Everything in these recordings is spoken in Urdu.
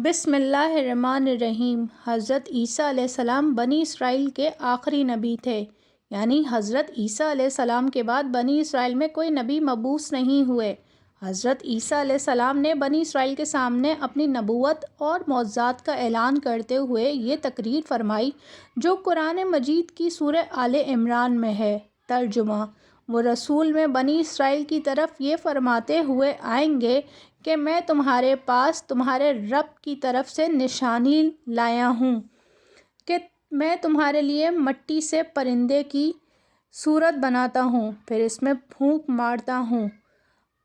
بسم اللہ الرحمن الرحیم۔ حضرت عیسیٰ علیہ السلام بنی اسرائیل کے آخری نبی تھے، یعنی حضرت عیسیٰ علیہ السلام کے بعد بنی اسرائیل میں کوئی نبی مبعوث نہیں ہوئے۔ حضرت عیسیٰ علیہ السلام نے بنی اسرائیل کے سامنے اپنی نبوت اور معجزات کا اعلان کرتے ہوئے یہ تقریر فرمائی جو قرآن مجید کی سورہ آل عمران میں ہے۔ ترجمہ: وہ رسول میں بنی اسرائیل کی طرف یہ فرماتے ہوئے آئیں گے کہ میں تمہارے پاس تمہارے رب کی طرف سے نشانی لایا ہوں کہ میں تمہارے لیے مٹی سے پرندے کی صورت بناتا ہوں، پھر اس میں پھونک مارتا ہوں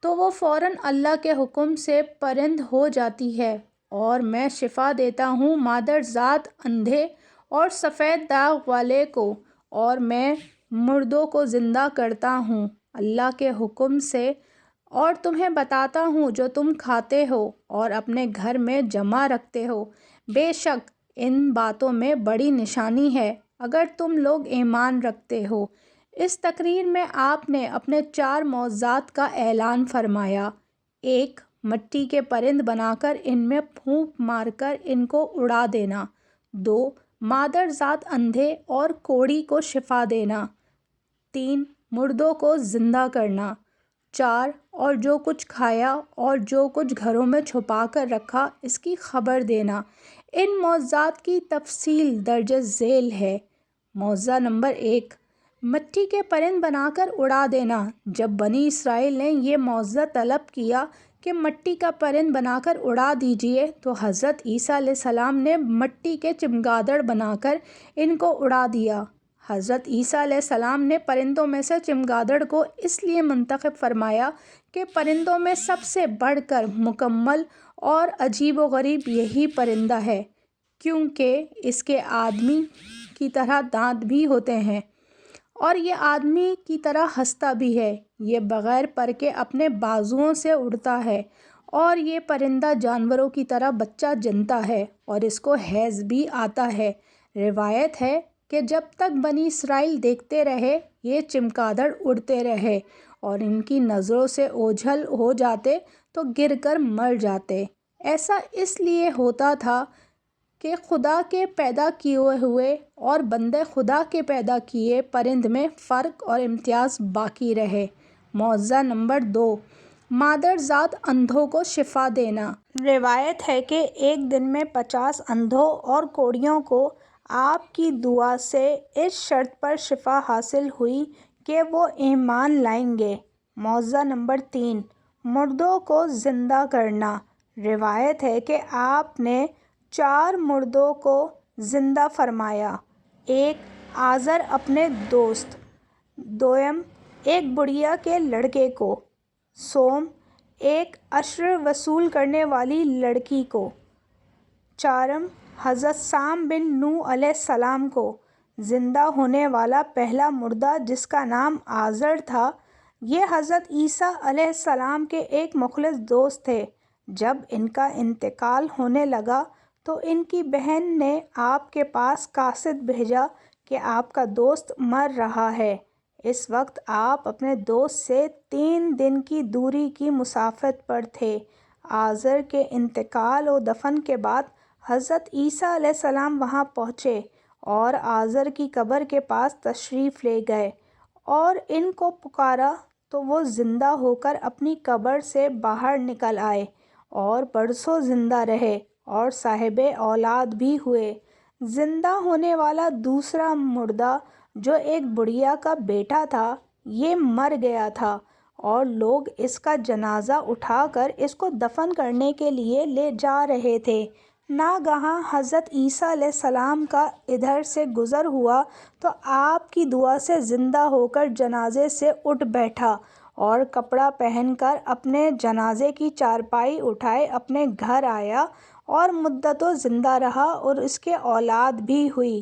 تو وہ فوراً اللہ کے حکم سے پرند ہو جاتی ہے، اور میں شفا دیتا ہوں مادر ذات اندھے اور سفید داغ والے کو، اور میں مردوں کو زندہ کرتا ہوں اللہ کے حکم سے، اور تمہیں بتاتا ہوں جو تم کھاتے ہو اور اپنے گھر میں جمع رکھتے ہو۔ بے شک ان باتوں میں بڑی نشانی ہے اگر تم لوگ ایمان رکھتے ہو۔ اس تقریر میں آپ نے اپنے 4 معجزات کا اعلان فرمایا: 1. مٹی کے پرند بنا کر ان میں پھونک مار کر ان کو اڑا دینا۔ 2. مادر ذات اندھے اور کوڑی کو شفا دینا۔ 3. مردوں کو زندہ کرنا۔ 4. اور جو کچھ کھایا اور جو کچھ گھروں میں چھپا کر رکھا اس کی خبر دینا۔ ان معجزات کی تفصیل درج ذیل ہے۔ معجزہ نمبر 1: مٹی کے پرند بنا کر اڑا دینا۔ جب بنی اسرائیل نے یہ معجزہ طلب کیا کہ مٹی کا پرند بنا کر اڑا دیجیے تو حضرت عیسیٰ علیہ السلام نے مٹی کے چمگادڑ بنا کر ان کو اڑا دیا۔ حضرت عیسیٰ علیہ السلام نے پرندوں میں سے چمگادڑ کو اس لیے منتخب فرمایا کہ پرندوں میں سب سے بڑھ کر مکمل اور عجیب و غریب یہی پرندہ ہے، کیونکہ اس کے آدمی کی طرح دانت بھی ہوتے ہیں اور یہ آدمی کی طرح ہنستا بھی ہے۔ یہ بغیر پر کے اپنے بازوؤں سے اڑتا ہے، اور یہ پرندہ جانوروں کی طرح بچہ جنتا ہے اور اس کو حیض بھی آتا ہے۔ روایت ہے کہ جب تک بنی اسرائیل دیکھتے رہے یہ چمگادڑ اڑتے رہے اور ان کی نظروں سے اوجھل ہو جاتے تو گر کر مر جاتے۔ ایسا اس لیے ہوتا تھا کہ خدا کے پیدا کیے ہوئے اور بندے خدا کے پیدا کیے پرند میں فرق اور امتیاز باقی رہے۔ معجزہ نمبر 2: مادر ذات اندھوں کو شفا دینا۔ روایت ہے کہ ایک دن میں 50 اندھوں اور کوڑیوں کو آپ کی دعا سے اس شرط پر شفا حاصل ہوئی کہ وہ ایمان لائیں گے۔ معجزہ نمبر 3: مردوں کو زندہ کرنا۔ روایت ہے کہ آپ نے 4 مردوں کو زندہ فرمایا: 1. آزر اپنے دوست، 2. ایک بڑھیا کے لڑکے کو، سوم، ایک عشر وصول کرنے والی لڑکی کو، 4. حضرت سام بن نوح علیہ السلام کو۔ زندہ ہونے والا پہلا مردہ جس کا نام آزر تھا، یہ حضرت عیسیٰ علیہ السلام کے ایک مخلص دوست تھے۔ جب ان کا انتقال ہونے لگا تو ان کی بہن نے آپ کے پاس قاصد بھیجا کہ آپ کا دوست مر رہا ہے۔ اس وقت آپ اپنے دوست سے 3 دن کی دوری کی مسافت پر تھے۔ آزر کے انتقال و دفن کے بعد حضرت عیسیٰ علیہ السلام وہاں پہنچے اور آزر کی قبر کے پاس تشریف لے گئے اور ان کو پکارا تو وہ زندہ ہو کر اپنی قبر سے باہر نکل آئے اور برسوں زندہ رہے اور صاحب اولاد بھی ہوئے۔ زندہ ہونے والا دوسرا مردہ جو ایک بڑھیا کا بیٹا تھا، یہ مر گیا تھا اور لوگ اس کا جنازہ اٹھا کر اس کو دفن کرنے کے لیے لے جا رہے تھے۔ ناگہاں حضرت عیسیٰ علیہ السلام کا ادھر سے گزر ہوا تو آپ کی دعا سے زندہ ہو کر جنازے سے اٹھ بیٹھا اور کپڑا پہن کر اپنے جنازے کی چارپائی اٹھائے اپنے گھر آیا اور مدتوں زندہ رہا اور اس کے اولاد بھی ہوئی۔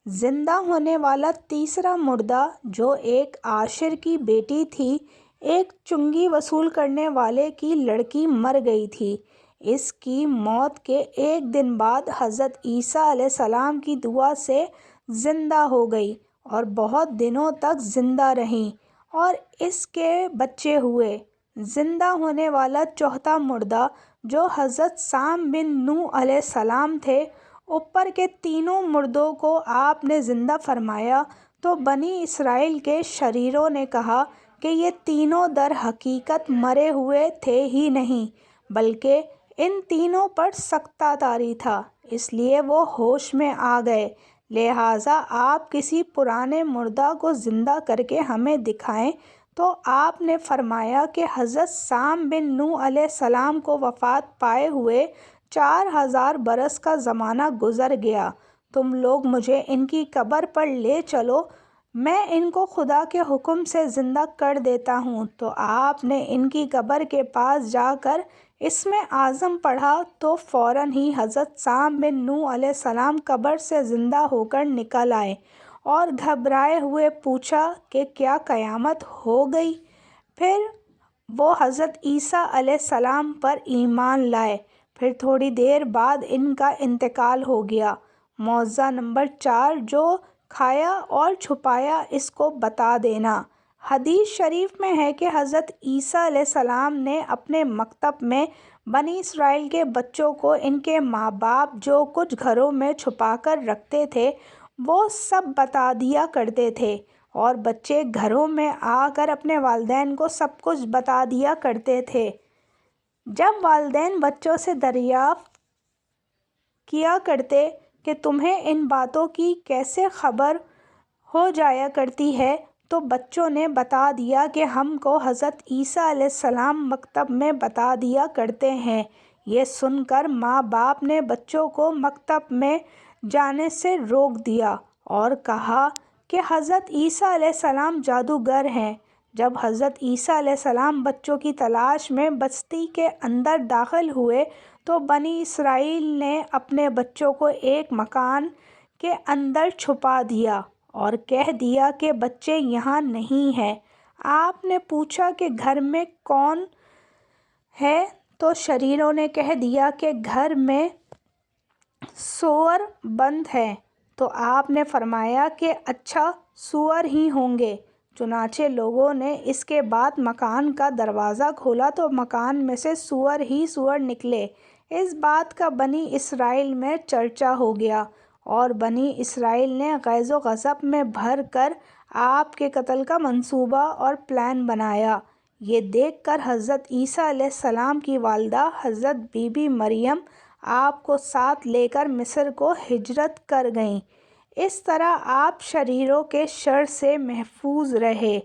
زندہ ہونے والا تیسرا مردہ جو ایک عاشر کی بیٹی تھی، ایک چنگی وصول کرنے والے کی لڑکی مر گئی تھی۔ اس کی موت کے ایک دن بعد حضرت عیسیٰ علیہ السلام کی دعا سے زندہ ہو گئی اور بہت دنوں تک زندہ رہیں اور اس کے بچے ہوئے۔ زندہ ہونے والا چوتھا مردہ جو حضرت سام بن نوح علیہ السلام تھے، اوپر کے تینوں مردوں کو آپ نے زندہ فرمایا تو بنی اسرائیل کے شریروں نے کہا کہ یہ تینوں در حقیقت مرے ہوئے تھے ہی نہیں، بلکہ ان تینوں پر سکتہ طاری تھا، اس لیے وہ ہوش میں آ گئے۔ لہٰذا آپ کسی پرانے مردہ کو زندہ کر کے ہمیں دکھائیں۔ تو آپ نے فرمایا کہ حضرت سام بن نوح علیہ السلام کو وفات پائے ہوئے 4000 برس کا زمانہ گزر گیا، تم لوگ مجھے ان کی قبر پر لے چلو، میں ان کو خدا کے حکم سے زندہ کر دیتا ہوں۔ تو آپ نے ان کی قبر کے پاس جا کر اسم اعظم پڑھا تو فوراً ہی حضرت سام بن نوح علیہ السلام قبر سے زندہ ہو کر نکل آئے اور گھبرائے ہوئے پوچھا کہ کیا قیامت ہو گئی؟ پھر وہ حضرت عیسیٰ علیہ السلام پر ایمان لائے، پھر تھوڑی دیر بعد ان کا انتقال ہو گیا۔ موضوع نمبر 4، جو کھایا اور چھپایا اس کو بتا دینا۔ حدیث شریف میں ہے کہ حضرت عیسیٰ علیہ السلام نے اپنے مکتب میں بنی اسرائیل کے بچوں کو ان کے ماں باپ جو کچھ گھروں میں چھپا کر رکھتے تھے وہ سب بتا دیا کرتے تھے، اور بچے گھروں میں آ کر اپنے والدین کو سب کچھ بتا دیا کرتے تھے۔ جب والدین بچوں سے دریافت کیا کرتے کہ تمہیں ان باتوں کی کیسے خبر ہو جایا کرتی ہے، تو بچوں نے بتا دیا کہ ہم کو حضرت عیسیٰ علیہ السلام مکتب میں بتا دیا کرتے ہیں۔ یہ سن کر ماں باپ نے بچوں کو مکتب میں جانے سے روک دیا اور کہا کہ حضرت عیسیٰ علیہ السلام جادوگر ہیں۔ جب حضرت عیسیٰ علیہ السلام بچوں کی تلاش میں بستی کے اندر داخل ہوئے تو بنی اسرائیل نے اپنے بچوں کو ایک مکان کے اندر چھپا دیا اور کہہ دیا کہ بچے یہاں نہیں ہیں۔ آپ نے پوچھا کہ گھر میں کون ہے تو شریروں نے کہہ دیا کہ گھر میں سور بند ہیں۔ تو آپ نے فرمایا کہ اچھا، سور ہی ہوں گے۔ چنانچہ لوگوں نے اس کے بعد مکان کا دروازہ کھولا تو مکان میں سے سور ہی سور نکلے۔ اس بات کا بنی اسرائیل میں چرچا ہو گیا اور بنی اسرائیل نے غیظ و غضب میں بھر کر آپ کے قتل کا منصوبہ اور پلان بنایا۔ یہ دیکھ کر حضرت عیسیٰ علیہ السلام کی والدہ حضرت بی بی مریم آپ کو ساتھ لے کر مصر کو ہجرت کر گئیں۔ اس طرح آپ شریروں کے شر سے محفوظ رہے۔